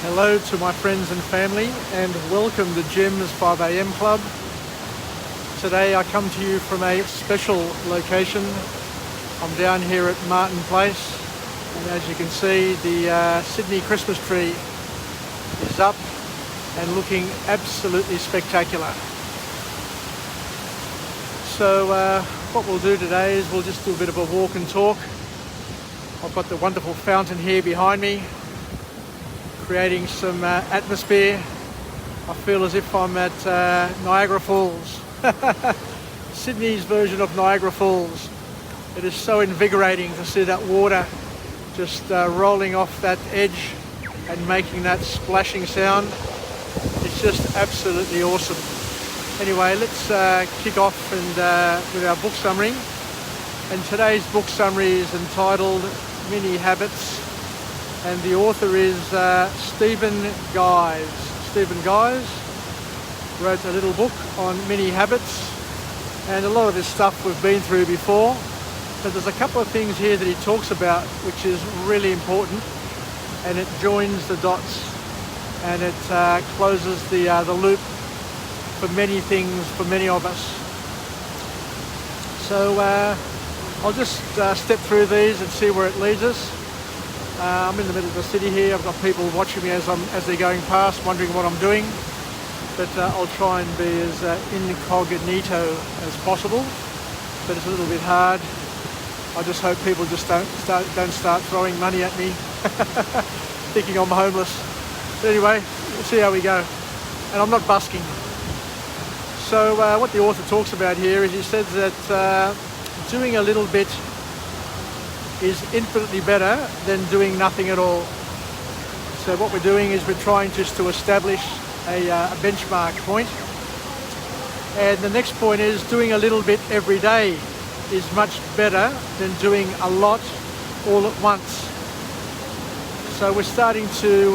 Hello to my friends and family and welcome to Jim's 5am Club. Today I come to you from a special location. I'm down here at Martin Place, and as you can see the Sydney Christmas tree is up and looking absolutely spectacular. So what we'll do today is we'll just do a bit of a walk and talk. I've got the wonderful fountain here behind me, creating some atmosphere. I feel as if I'm at Niagara Falls, Sydney's version of Niagara Falls. It is so invigorating to see that water just rolling off that edge and making that splashing sound. It's just absolutely awesome. Anyway, let's kick off with our book summary. And today's book summary is entitled Mini Habits, and the author is Stephen Guise. Stephen Guise wrote a little book on mini habits, and a lot of this stuff we've been through before, but there's a couple of things here that he talks about which is really important, and it joins the dots and it closes the loop for many things, for many of us. So I'll just step through these and see where it leads us. I'm in the middle of the city here. I've got people watching me as they're going past, wondering what I'm doing. But I'll try and be as incognito as possible. But it's a little bit hard. I just hope people just don't start throwing money at me, thinking I'm homeless. But anyway, we'll see how we go. And I'm not busking. So what the author talks about here is he says that doing a little bit is infinitely better than doing nothing at all. So what we're doing is we're trying just to establish a benchmark point. And the next point is doing a little bit every day is much better than doing a lot all at once. So we're starting to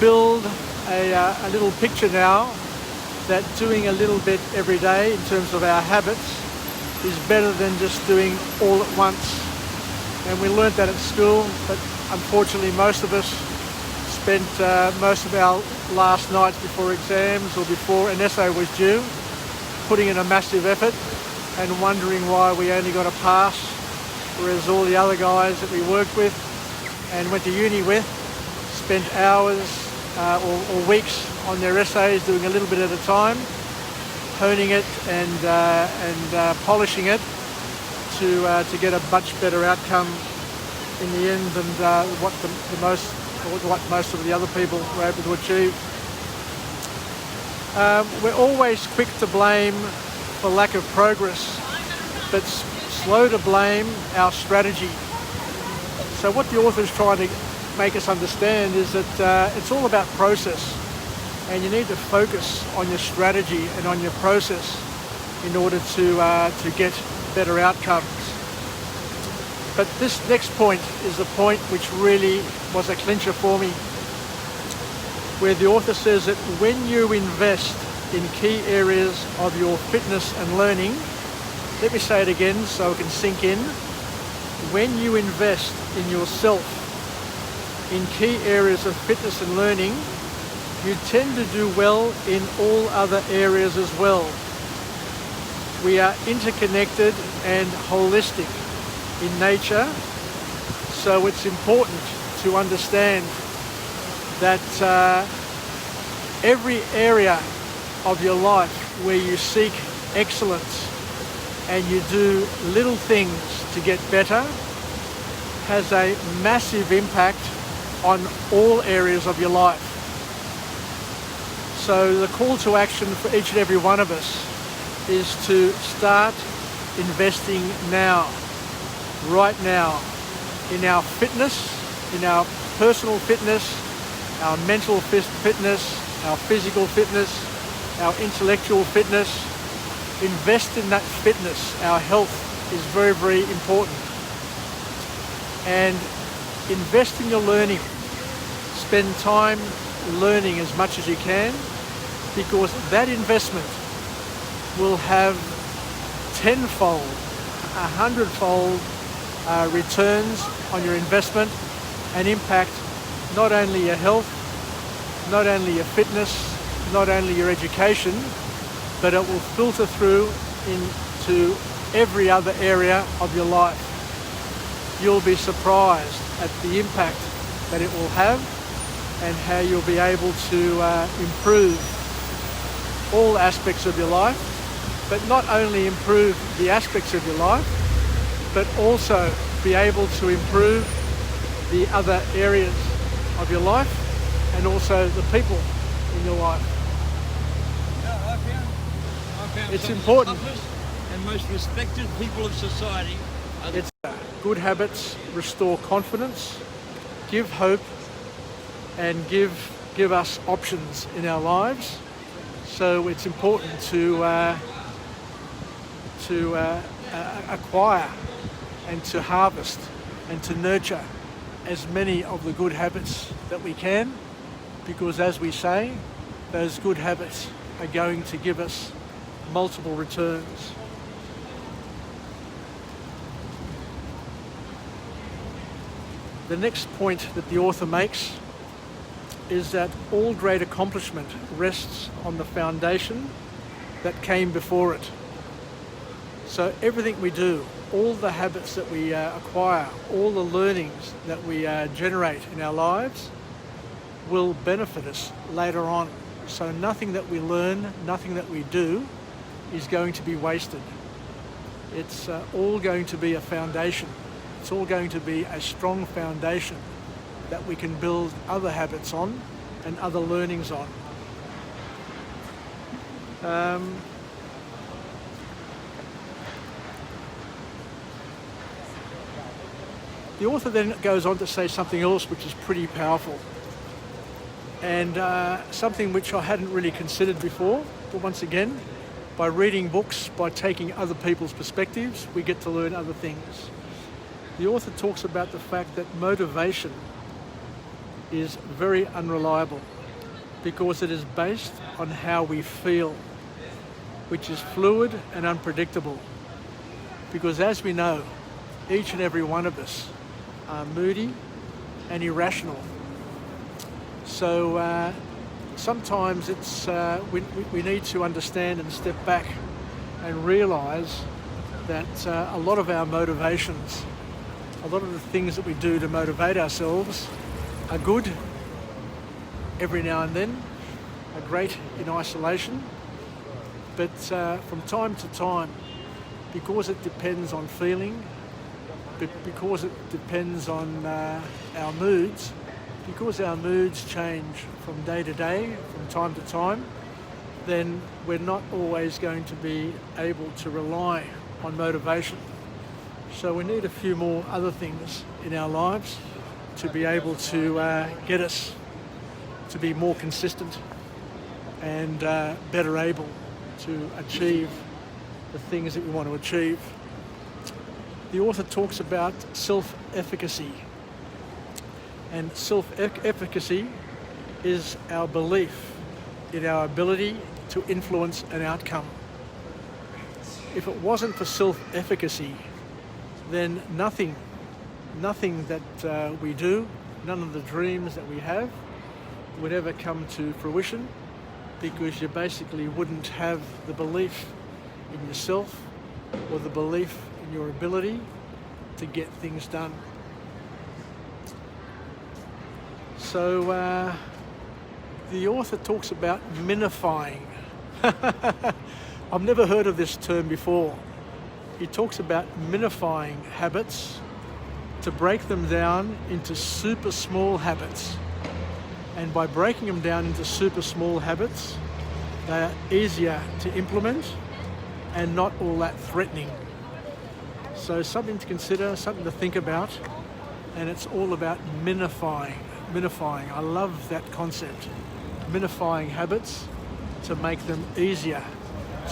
build a little picture now that doing a little bit every day in terms of our habits is better than just doing all at once. And we learnt that at school, but unfortunately most of us spent most of our last nights before exams or before an essay was due putting in a massive effort and wondering why we only got a pass, whereas all the other guys that we worked with and went to uni with spent hours or weeks on their essays doing a little bit at a time, honing it and polishing it to get a much better outcome in the end than what most of the other people were able to achieve. We're always quick to blame for lack of progress, but slow to blame our strategy. So what the author is trying to make us understand is that it's all about process. And you need to focus on your strategy and on your process in order to get better outcomes. But this next point is the point which really was a clincher for me, where the author says that when you invest in key areas of your fitness and learning, let me say it again so it can sink in, when you invest in yourself in key areas of fitness and learning, you tend to do well in all other areas as well. We are interconnected and holistic in nature, so it's important to understand that every area of your life where you seek excellence and you do little things to get better has a massive impact on all areas of your life. So the call to action for each and every one of us is to start investing now, right now, in our fitness, in our personal fitness, our mental fitness, our physical fitness, our intellectual fitness. Invest in that fitness. Our health is very, very important. And invest in your learning. Spend time learning as much as you can, because that investment will have tenfold, 100-fold returns on your investment and impact not only your health, not only your fitness, not only your education, but it will filter through into every other area of your life. You'll be surprised at the impact that it will have and how you'll be able to improve all aspects of your life, but not only improve the aspects of your life, but also be able to improve the other areas of your life and also the people in your life. I found It's some of the important. toughest and most respected people of society are the It's good habits restore confidence, give hope, and give us options in our lives. So it's important to acquire and to harvest and to nurture as many of the good habits that we can, because as we say, those good habits are going to give us multiple returns. The next point that the author makes is that all great accomplishment rests on the foundation that came before it. So everything we do, all the habits that we acquire, all the learnings that we generate in our lives will benefit us later on. So nothing that we learn, nothing that we do is going to be wasted. It's all going to be a foundation. It's all going to be a strong foundation that we can build other habits on and other learnings on. The author then goes on to say something else which is pretty powerful and something which I hadn't really considered before, but once again, by reading books, by taking other people's perspectives, we get to learn other things. The author talks about the fact that motivation is very unreliable because it is based on how we feel, which is fluid and unpredictable. Because as we know, each and every one of us are moody and irrational. So sometimes it's we need to understand and step back and realise that a lot of our motivations, a lot of the things that we do to motivate ourselves are good every now and then, are great in isolation, but from time to time, because it depends on feeling, but because it depends on our moods, because our moods change from day to day, from time to time, then we're not always going to be able to rely on motivation. So we need a few more other things in our lives to be able to get us to be more consistent and better able to achieve the things that we want to achieve. The author talks about self-efficacy. And self-efficacy is our belief in our ability to influence an outcome. If it wasn't for self-efficacy, then nothing that we do, none of the dreams that we have would ever come to fruition, because you basically wouldn't have the belief in yourself or the belief in your ability to get things done. So the author talks about minifying. I've never heard of this term before. He talks about minifying habits to break them down into super small habits. And by breaking them down into super small habits, they are easier to implement and not all that threatening. So something to consider, something to think about, and it's all about minifying. Minifying, I love that concept. Minifying habits to make them easier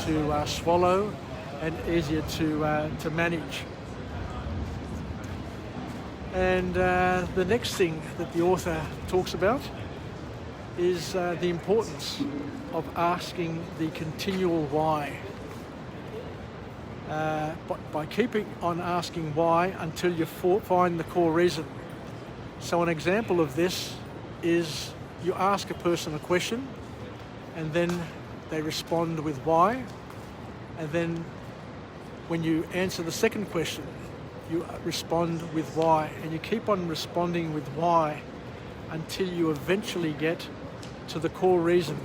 to swallow and easier to manage. And the next thing that the author talks about is the importance of asking the continual why. By keeping on asking why until you find the core reason. So an example of this is you ask a person a question and then they respond with why, and then when you answer the second question, you respond with why, and you keep on responding with why until you eventually get to the core reason.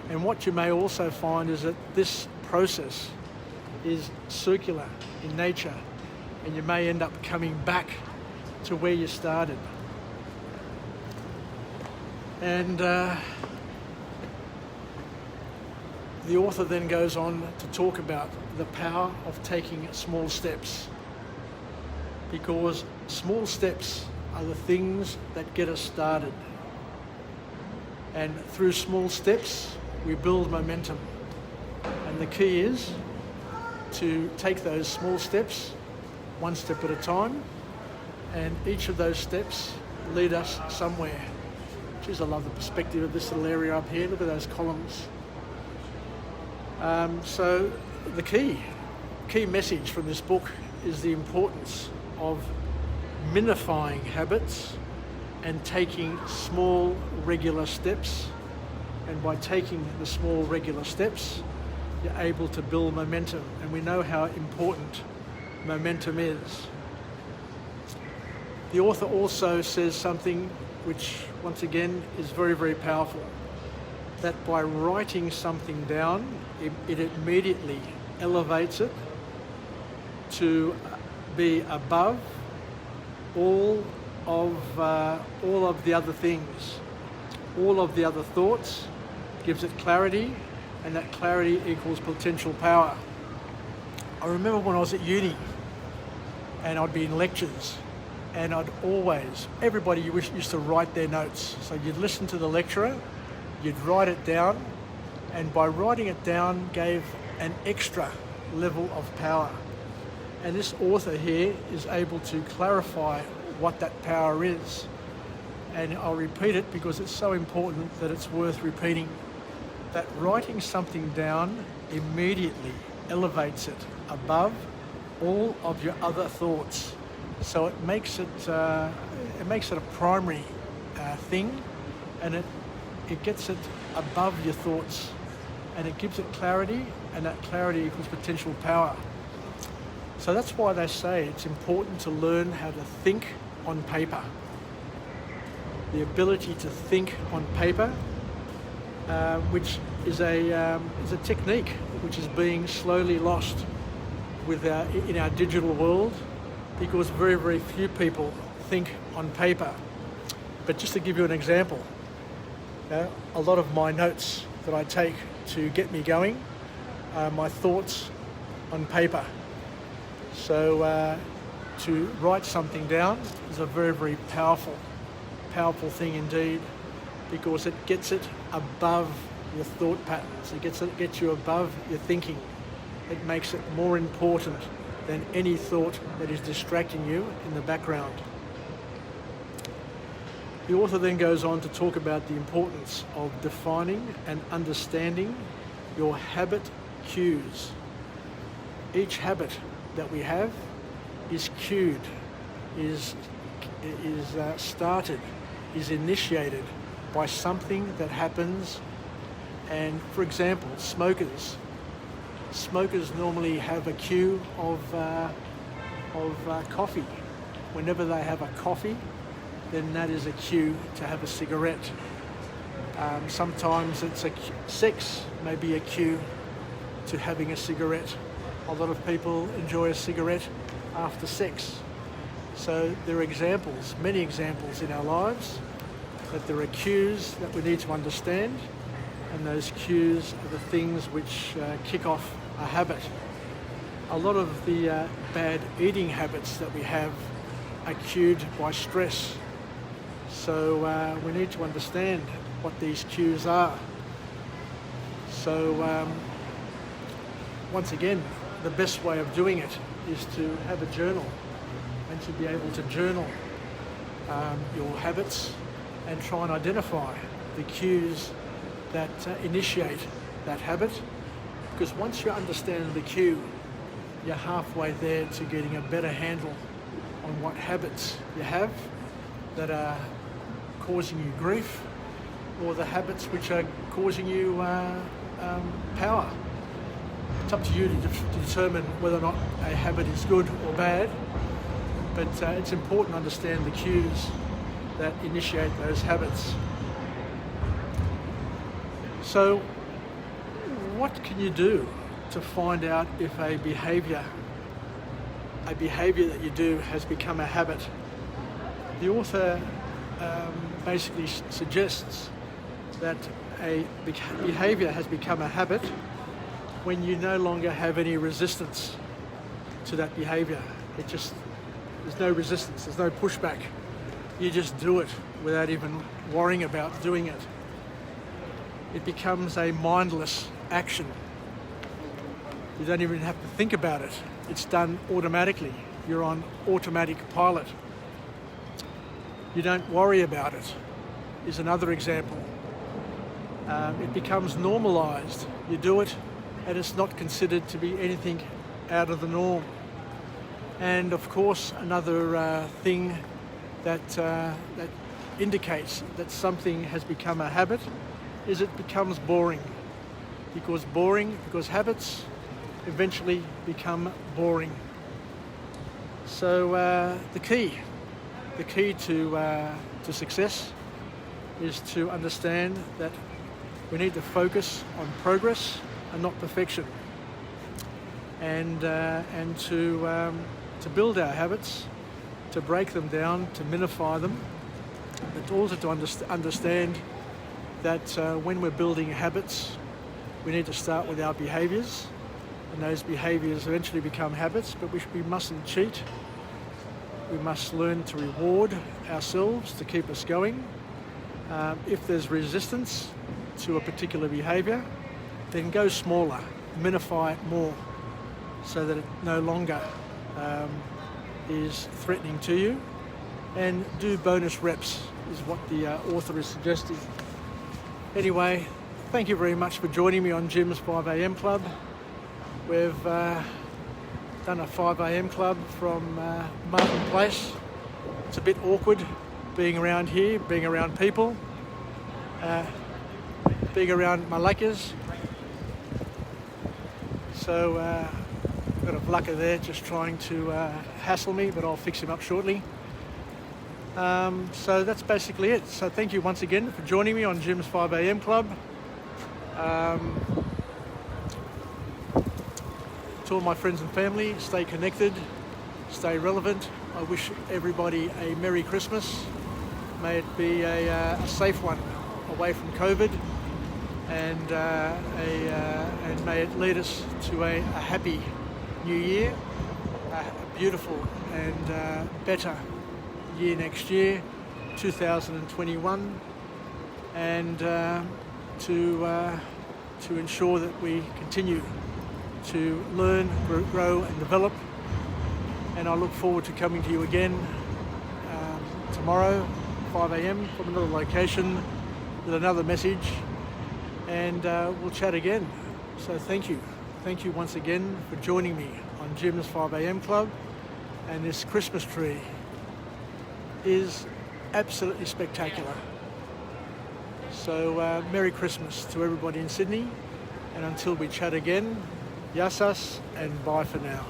And what you may also find is that this process is circular in nature, and you may end up coming back to where you started. And the author then goes on to talk about the power of taking small steps, because small steps are the things that get us started. And through small steps, we build momentum. And the key is to take those small steps, one step at a time, and each of those steps lead us somewhere. Geez, I love the perspective of this little area up here. Look at those columns. So the key message from this book is the importance of minifying habits and taking small regular steps. And by taking the small regular steps, you're able to build momentum. And we know how important momentum is. The author also says something which, once again, is very, very powerful. That by writing something down, it immediately elevates it to be above all of the other things, all of the other thoughts, gives it clarity, and that clarity equals potential power. I remember when I was at uni and I'd be in lectures, and everybody used to write their notes. So you'd listen to the lecturer, you'd write it down, and by writing it down gave an extra level of power. And this author here is able to clarify what that power is. And I'll repeat it because it's so important that it's worth repeating. That writing something down immediately elevates it above all of your other thoughts. So it makes it a primary thing, and it gets it above your thoughts, and it gives it clarity, and that clarity equals potential power. So that's why they say it's important to learn how to think on paper. The ability to think on paper, which is a technique which is being slowly lost in our digital world, because very, very few people think on paper. But just to give you an example, a lot of my notes that I take to get me going are my thoughts on paper. So to write something down is a very, very powerful thing indeed, because it gets it above your thought patterns. It gets you above your thinking. It makes it more important than any thought that is distracting you in the background. The author then goes on to talk about the importance of defining and understanding your habit cues. Each habit that we have is cued, is started, is initiated by something that happens. And for example, smokers normally have a cue of coffee. Whenever they have a coffee, then that is a cue to have a cigarette. Sometimes sex may be a cue to having a cigarette. A lot of people enjoy a cigarette after sex. So there are examples, many examples in our lives, that there are cues that we need to understand, and those cues are the things which kick off a habit. A lot of the bad eating habits that we have are cued by stress. So we need to understand what these cues are. So once again, the best way of doing it is to have a journal, and to be able to journal your habits and try and identify the cues that initiate that habit. Because once you understand the cue, you're halfway there to getting a better handle on what habits you have that are causing you grief, or the habits which are causing you power. It's up to you to determine whether or not a habit is good or bad, but it's important to understand the cues that initiate those habits. So, what can you do to find out if a behaviour that you do has become a habit? The author basically suggests that a behaviour has become a habit when you no longer have any resistance to that behaviour. There's no resistance, there's no pushback. You just do it without even worrying about doing it. It becomes a mindless action. You don't even have to think about it. It's done automatically. You're on automatic pilot. You don't worry about it, is another example. It becomes normalised. You do it and it's not considered to be anything out of the norm. And of course, another thing that indicates that something has become a habit is it becomes boring. Because habits eventually become boring. So the key to success is to understand that we need to focus on progress and not perfection, and to build our habits, to break them down, to minify them, but also to understand that when we're building habits, we need to start with our behaviours, and those behaviours eventually become habits, but we mustn't cheat. We must learn to reward ourselves to keep us going. If there's resistance to a particular behaviour, then go smaller, minify it more, so that it no longer is threatening to you, and do bonus reps is what the author is suggesting. Anyway, thank you very much for joining me on Jim's 5am Club. We've done a 5am club from Martin Place. It's a bit awkward being around here, being around people, being around Malakas. So got a blucker there just trying to hassle me, but I'll fix him up shortly. So that's basically it. So thank you once again for joining me on Jim's 5am Club. To all my friends and family, stay connected, stay relevant. I wish everybody a Merry Christmas. May it be a safe one, away from COVID, and may it lead us to a happy new year, a beautiful and better year next year, 2021, and to ensure that we continue to learn, grow and develop. And I look forward to coming to you again tomorrow, 5am, from another location with another message, and we'll chat again. So thank you once again for joining me on Jim's 5am Club. And this Christmas tree is absolutely spectacular. So Merry Christmas to everybody in Sydney, and until we chat again, Yassas and bye for now.